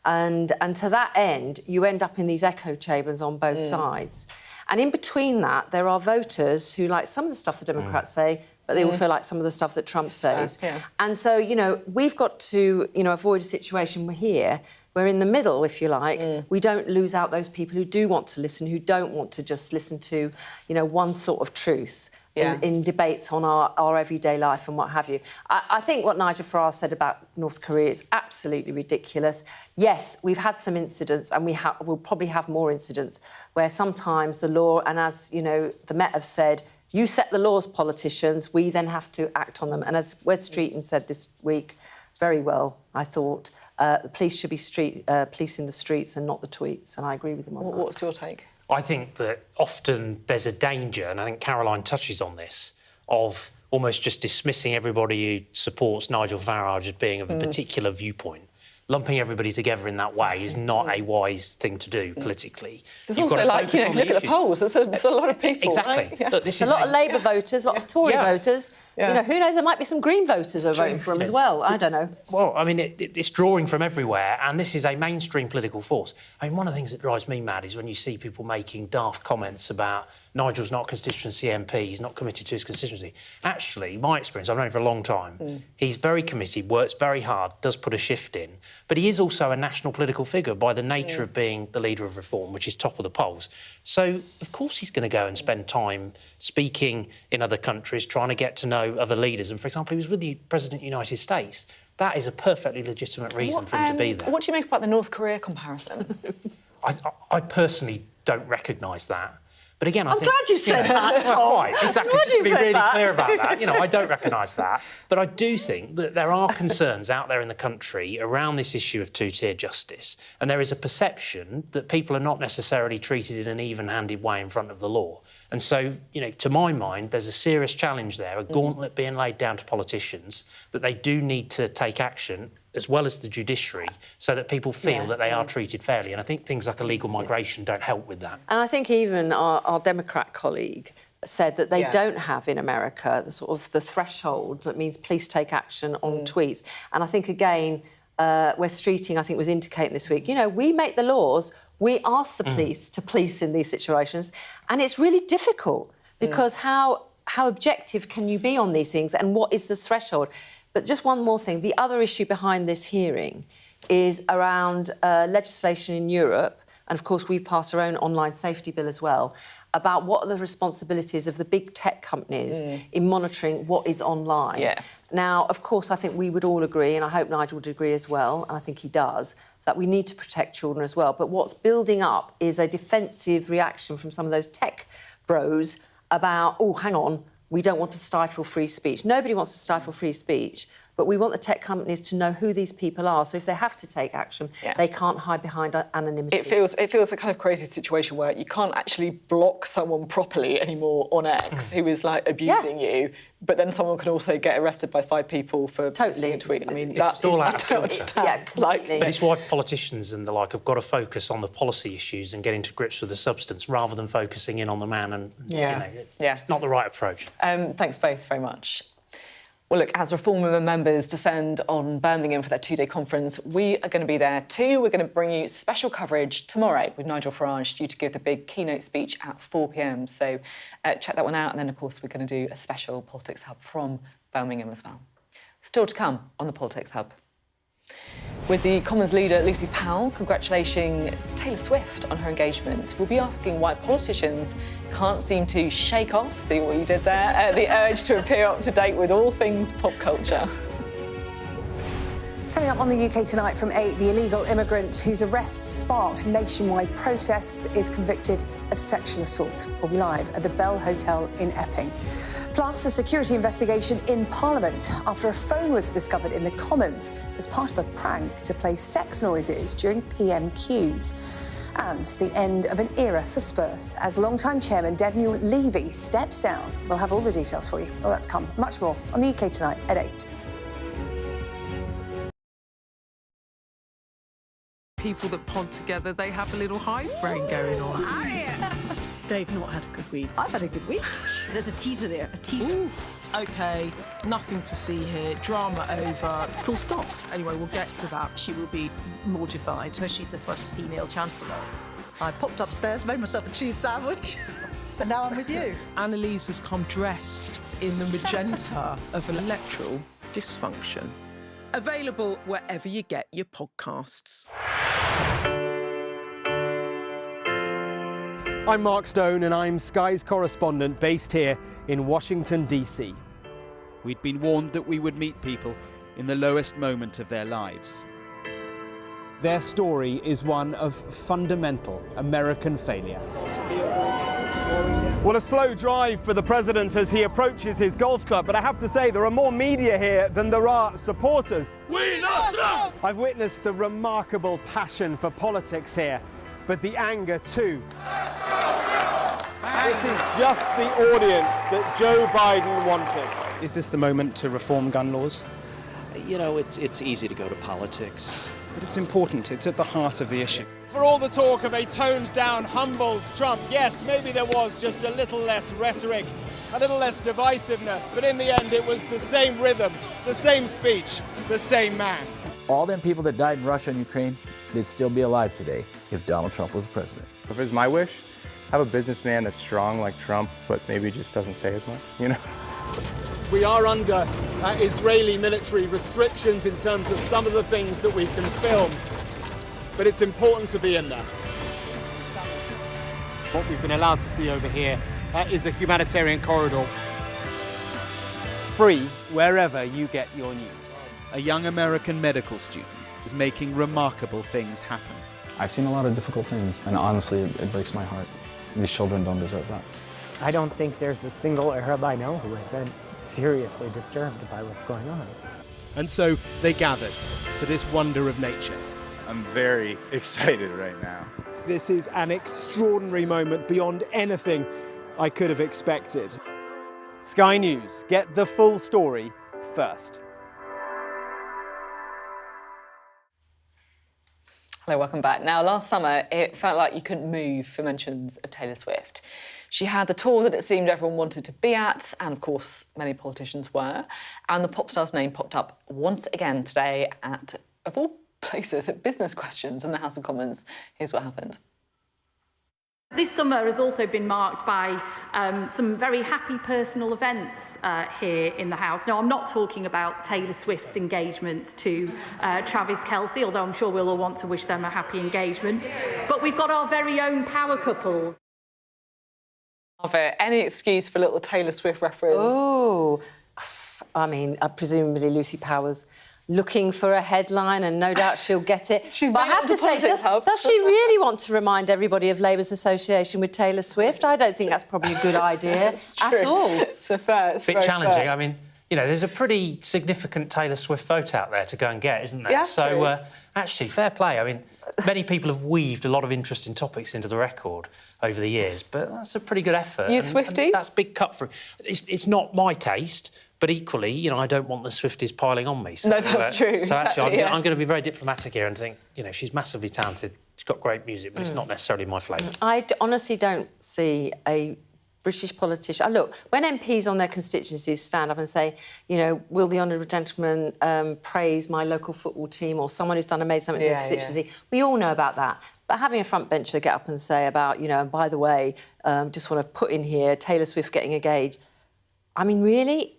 And to that end, you end up in these echo chambers on both sides. And in between that, there are voters who like some of the stuff the Democrats say, but they also like some of the stuff that Trump says. Yeah. And so, we've got to, avoid a situation here where in the middle, if you like, we don't lose out those people who do want to listen, who don't want to just listen to, one sort of truth in debates on our everyday life and what have you. I think what Nigel Farage said about North Korea is absolutely ridiculous. Yes, we've had some incidents, and we'll probably have more incidents where sometimes the law, and as, the Met have said, you set the laws, politicians, we then have to act on them. And as Wes Streeton said this week, very well, I thought, the police should be policing the streets and not the tweets, and I agree with him on that. What's your take? I think that often there's a danger, and I think Caroline touches on this, of almost just dismissing everybody who supports Nigel Farage as being of a particular viewpoint. Lumping everybody together in that way is not a wise thing to do politically. There's also, look at the polls. There's a lot of people. Exactly. Right? Yeah. Look, this a is lot of Labour voters, a lot of Tory voters. Yeah. Who knows? There might be some Green voters who are voting for him as well. I don't know. Well, I mean, it's drawing from everywhere, and this is a mainstream political force. I mean, one of the things that drives me mad is when you see people making daft comments about Nigel's not a constituency MP, he's not committed to his constituency. Actually, my experience, I've known him for a long time, he's very committed, works very hard, does put a shift in, but he is also a national political figure by the nature of being the leader of Reform, which is top of the polls. So, of course, he's going to go and spend time speaking in other countries, trying to get to know other leaders. And, for example, he was with the President of the United States. That is a perfectly legitimate reason for him to be there. What do you make about the North Korea comparison? I personally don't recognise that. But again, I'm glad you said that, Tom. Well, quite, exactly. Just to be really clear about that. You know, I don't recognise that. But I do think that there are concerns out there in the country around this issue of two-tier justice. And there is a perception that people are not necessarily treated in an even-handed way in front of the law. And so, you know, to my mind, there's a serious challenge there, a gauntlet being laid down to politicians, that they do need to take action, as well as the judiciary, so that people feel that they are treated fairly. And I think things like illegal migration don't help with that. And I think even our Democrat colleague said that they don't have in America the sort of the threshold that means police take action on tweets. And I think, again, West Streeting, I think, was indicating this week, you know, we make the laws, we ask the police to police in these situations, and it's really difficult because how objective can you be on these things and what is the threshold? But just one more thing. The other issue behind this hearing is around legislation in Europe, and of course we've passed our own online safety bill as well, about what are the responsibilities of the big tech companies in monitoring what is online. Yeah. Now, of course, I think we would all agree, and I hope Nigel would agree as well, and I think he does, that we need to protect children as well. But what's building up is a defensive reaction from some of those tech bros about, oh, hang on, we don't want to stifle free speech. Nobody wants to stifle free speech, but we want the tech companies to know who these people are. So if they have to take action, they can't hide behind anonymity. It feels a kind of crazy situation where you can't actually block someone properly anymore on X who is like abusing you, but then someone can also get arrested by 5 people for posting a tweet. I mean, It's all out of I don't kilter. understand. But it's why politicians and the like have got to focus on the policy issues and getting to grips with the substance rather than focusing in on the man. And you know, it's not the right approach. Thanks both very much. Well, look, as Reform members descend on Birmingham for their 2-day conference, we are going to be there too. We're going to bring you special coverage tomorrow with Nigel Farage due to give the big keynote speech at 4 p.m. So check that one out. And then, of course, we're going to do a special Politics Hub from Birmingham as well. Still to come on the Politics Hub. With the Commons leader, Lucy Powell, congratulating Taylor Swift on her engagement. We'll be asking why politicians can't seem to shake off, see what you did there, the urge to appear up to date with all things pop culture. Coming up on the UK Tonight from 8, the illegal immigrant whose arrest sparked nationwide protests is convicted of sexual assault. We'll be live at the Bell Hotel in Epping. Plus, a security investigation in Parliament after a phone was discovered in the Commons as part of a prank to play sex noises during PMQs. And the end of an era for Spurs as long-time chairman Daniel Levy steps down. We'll have all the details for you. Well, that's come. Much more on the UK Tonight at 8. People that pod together, they have a little hive brain going on. They've not had a good week. I've had a good week. There's a teaser there, a teaser. OK, nothing to see here. Drama over. Full stop. Anyway, we'll get to that. She will be mortified. Because she's the first female chancellor. I popped upstairs, made myself a cheese sandwich, and now I'm with you. Annalise has come dressed in the magenta of electoral dysfunction. Available wherever you get your podcasts. I'm Mark Stone and I'm Sky's correspondent based here in Washington, D.C. We'd been warned that we would meet people in the lowest moment of their lives. Their story is one of fundamental American failure. Well, a slow drive for the president as he approaches his golf club, but I have to say there are more media here than there are supporters. We love Trump! I've witnessed the remarkable passion for politics here, but the anger too. This is just the audience that Joe Biden wanted. Is this the moment to reform gun laws? You know, it's easy to go to politics. But it's important, it's at the heart of the issue. For all the talk of a toned-down, humbled Trump, yes, maybe there was just a little less rhetoric, a little less divisiveness, but in the end it was the same rhythm, the same speech, the same man. All them people that died in Russia and Ukraine, they'd still be alive today if Donald Trump was president. If it was my wish, Have a businessman that's strong like Trump, but maybe just doesn't say as much, you know? We are under Israeli military restrictions in terms of some of the things that we can film, but it's important to be in there. What we've been allowed to see over here is a humanitarian corridor. Free wherever you get your news. A young American medical student is making remarkable things happen. I've seen a lot of difficult things, and honestly, it breaks my heart. These children don't deserve that. I don't think there's a single Arab I know who isn't seriously disturbed by what's going on. And so they gathered for this wonder of nature. I'm very excited right now. This is an extraordinary moment beyond anything I could have expected. Sky News, get the full story first. Hello, welcome back. Now, last summer, it felt like you couldn't move for mentions of Taylor Swift. She had the tour that it seemed everyone wanted to be at, and of course, many politicians were. And the pop star's name popped up once again today at, of all places, at Business Questions in the House of Commons. Here's what happened. This summer has also been marked by some very happy personal events here in the House. Now, I'm not talking about Taylor Swift's engagement to Travis Kelce, although I'm sure we'll all want to wish them a happy engagement. But we've got our very own power couples. Any excuse for a little Taylor Swift reference? Oh, I mean, presumably Lucy Powers looking for a headline, and no doubt she'll get it. But I have to say, does she really want to remind everybody of Labour's association with Taylor Swift? I don't think that's probably a good idea at all. It's a fair. It's a bit challenging. Fair. I mean, you know, there's a pretty significant Taylor Swift vote out there to go and get, isn't there? Yeah, so, actually, fair play. I mean, many people have weaved a lot of interesting topics into the record over the years, but that's a pretty good effort. You Swiftie? That's big cut through. It's not my taste. But equally, you know, I don't want the Swifties piling on me. So, no, that's true. So exactly, actually, I'm going to be very diplomatic here and think, you know, she's massively talented. She's got great music, but it's not necessarily my flavour. I honestly don't see a British politician... look, when MPs on their constituencies stand up and say, you know, will the honourable gentleman praise my local football team or someone who's done amazing something in their constituency, we all know about that. But having a front bencher get up and say about, you know, and by the way, just want to put in here Taylor Swift getting engaged, I mean, really?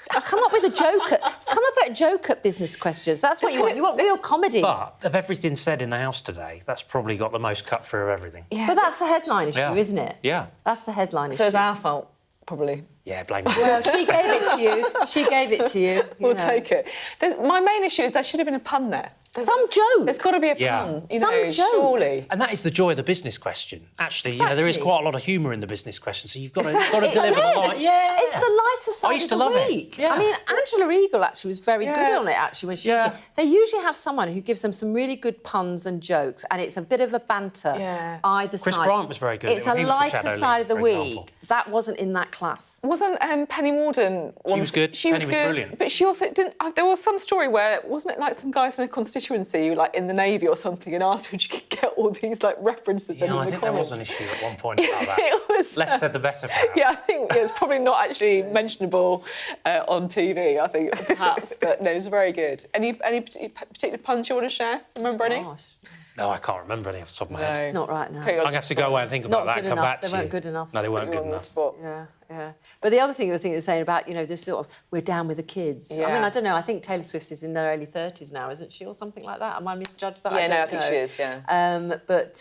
Come up with a joke. Come up with a joke at Business Questions. That's what you want. You want real comedy. But of everything said in the House today, that's probably got the most cut through of everything. Yeah. But that's the headline issue, isn't it? Yeah. That's the headline issue. So it's our fault, probably. Yeah, blame me. Well, she gave it to you. She gave it to you. We'll take it. My main issue is there should have been a pun there. Some joke. There's got to be a pun. You know, surely. And that is the joy of the business question. Actually, you know, there is quite a lot of humour in the business question, so you've got to deliver the line. Yeah. It's the lighter side I used to of the love week. it. Yeah. I mean, Angela Eagle actually was very good on it, actually, when she was... They usually have someone who gives them some really good puns and jokes, and it's a bit of a banter either side. Chris Bryant was very good. It's a lighter side of the week. That wasn't in that class. Wasn't Penny Mordaunt... She was good. She was good, brilliant. But she also didn't... There was some story where, wasn't it like some guys in a constituency, like in the Navy or something, and asked if she could get all these like references in the I think comments. there was an issue at one point about that. It was, less said the better. Perhaps. Yeah, I think it was probably not actually mentionable on TV. I think perhaps, but no, it was very good. Any particular puns you want to share? Remember any? No, I can't remember any off the top of my head. Not right now. I'm going to have to go away and think about that and come back to you. They weren't good enough. No, they weren't good enough. Yeah. But the other thing I was saying about, you know, this sort of, we're down with the kids. Yeah. I mean, I don't know, I think Taylor Swift is in their early 30s now, isn't she, or something like that? Am I misjudged that? Yeah, I think she is, yeah. But,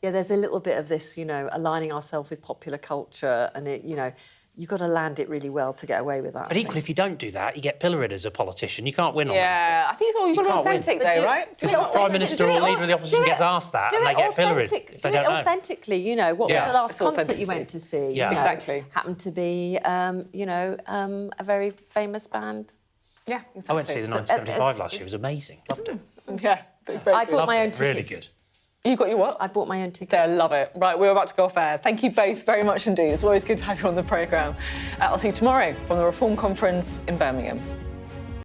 there's a little bit of this, you know, aligning ourselves with popular culture and, it, you know, you've got to land it really well to get away with that. But equally, if you don't do that, you get pilloried as a politician. You can't win on these things. Yeah, I think it's all you've got to be authentic, though, right? Because the Prime Minister or leader of the opposition gets asked that and they get pilloried if they don't know. Authentically, you know, what was the last concert you went to see? Yeah, you know, exactly. Happened to be, a very famous band. Yeah, exactly. I went to see the 1975 last year. It was amazing. Loved it. Yeah, I bought my own tickets. Really good. You got your what? I bought my own ticket. I love it. Right, we're about to go off air. Thank you both very much indeed. It's always good to have you on the programme. I'll see you tomorrow from the Reform Conference in Birmingham.